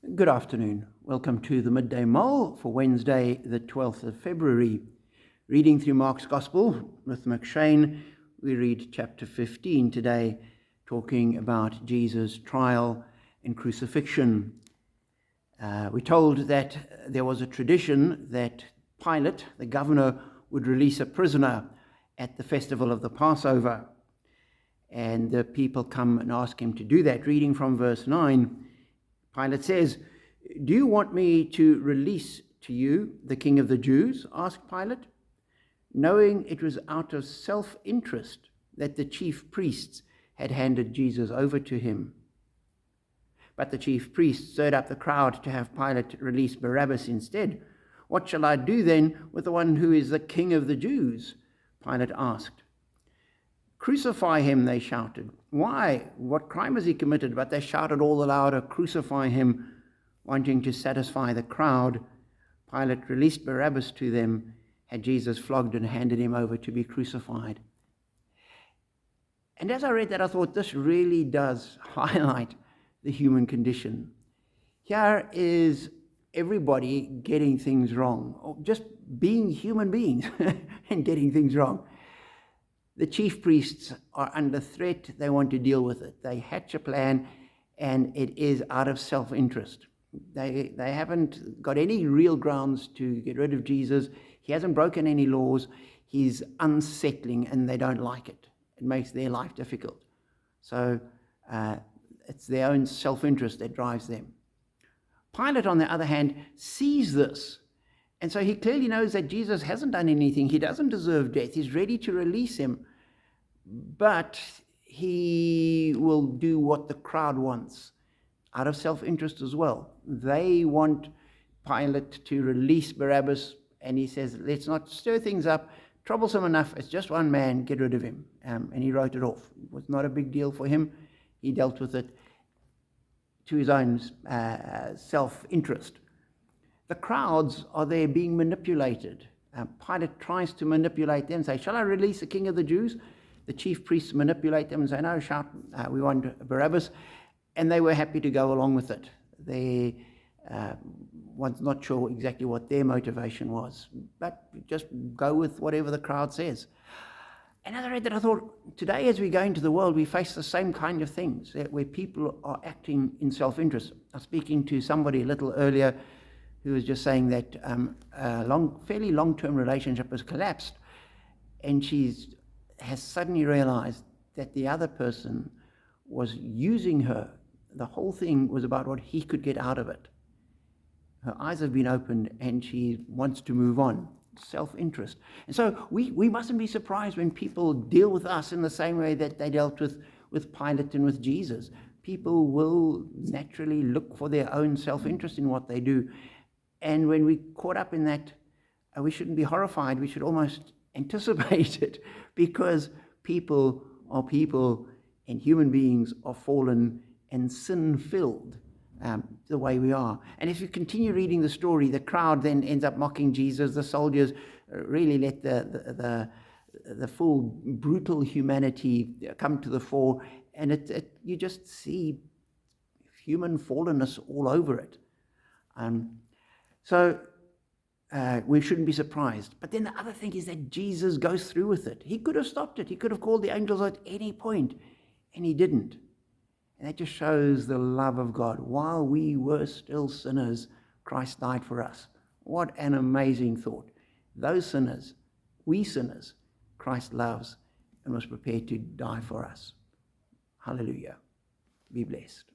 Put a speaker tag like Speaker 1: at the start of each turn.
Speaker 1: Good afternoon. Welcome to the Midday Mull for Wednesday, the 12th of February. Reading through Mark's Gospel with McShane, we read chapter 15 today, talking about Jesus' trial and crucifixion. We're told that there was a tradition that Pilate, the governor, would release a prisoner at the festival of the Passover. And the people come and ask him to do that. Reading from verse 9, Pilate says, "Do you want me to release to you the King of the Jews?" asked Pilate, knowing it was out of self-interest that the chief priests had handed Jesus over to him. But the chief priests stirred up the crowd to have Pilate release Barabbas instead. "What shall I do then with the one who is the King of the Jews?" Pilate asked. "Crucify him," they shouted. "Why? What crime has he committed?" But they shouted all the louder, "Crucify him," wanting to satisfy the crowd. Pilate released Barabbas to them, had Jesus flogged, and handed him over to be crucified. And as I read that, I thought this really does highlight the human condition. Here is everybody getting things wrong, or just being human beings and getting things wrong. The chief priests are under threat. They want to deal with it. They hatch a plan, and it is out of self-interest. They haven't got any real grounds to get rid of Jesus. He hasn't broken any laws. He's unsettling, and they don't like it. It makes their life difficult. So it's their own self-interest that drives them. Pilate, on the other hand, sees this. And so he clearly knows that Jesus hasn't done anything. He doesn't deserve death. He's ready to release him. But he will do what the crowd wants, out of self-interest as well. They want Pilate to release Barabbas, and he says, let's not stir things up. Troublesome enough. It's just one man. Get rid of him. And he wrote it off. It was not a big deal for him. He dealt with it to his own self-interest. The crowds are there being manipulated. Pilate tries to manipulate them, say, "Shall I release the King of the Jews?" The chief priests manipulate them and say, "No, shout, we want Barabbas." And they were happy to go along with it. They was not sure exactly what their motivation was, but just go with whatever the crowd says. And as I read that, I thought, today as we go into the world, we face the same kind of things, where people are acting in self-interest. I was speaking to somebody a little earlier who was just saying that a fairly long-term relationship has collapsed, and has suddenly realized that the other person was using her. The whole thing was about what he could get out of it. Her eyes have been opened, and she wants to move on. Self-interest. And so we mustn't be surprised when people deal with us in the same way that they dealt with Pilate and with Jesus. People will naturally look for their own self-interest in what they do. And when we're caught up in that, we shouldn't be horrified. We should almost anticipate it, because people are people, and human beings are fallen and sin-filled the way we are. And if you continue reading the story, the crowd then ends up mocking Jesus. The soldiers really let the full brutal humanity come to the fore, and you just see human fallenness all over it. So we shouldn't be surprised. But then the other thing is that Jesus goes through with it. He could have stopped it. He could have called the angels at any point, and he didn't. And that just shows the love of God. While we were still sinners, Christ died for us. What an amazing thought. Those sinners, we sinners, Christ loves and was prepared to die for us. Hallelujah. Be blessed.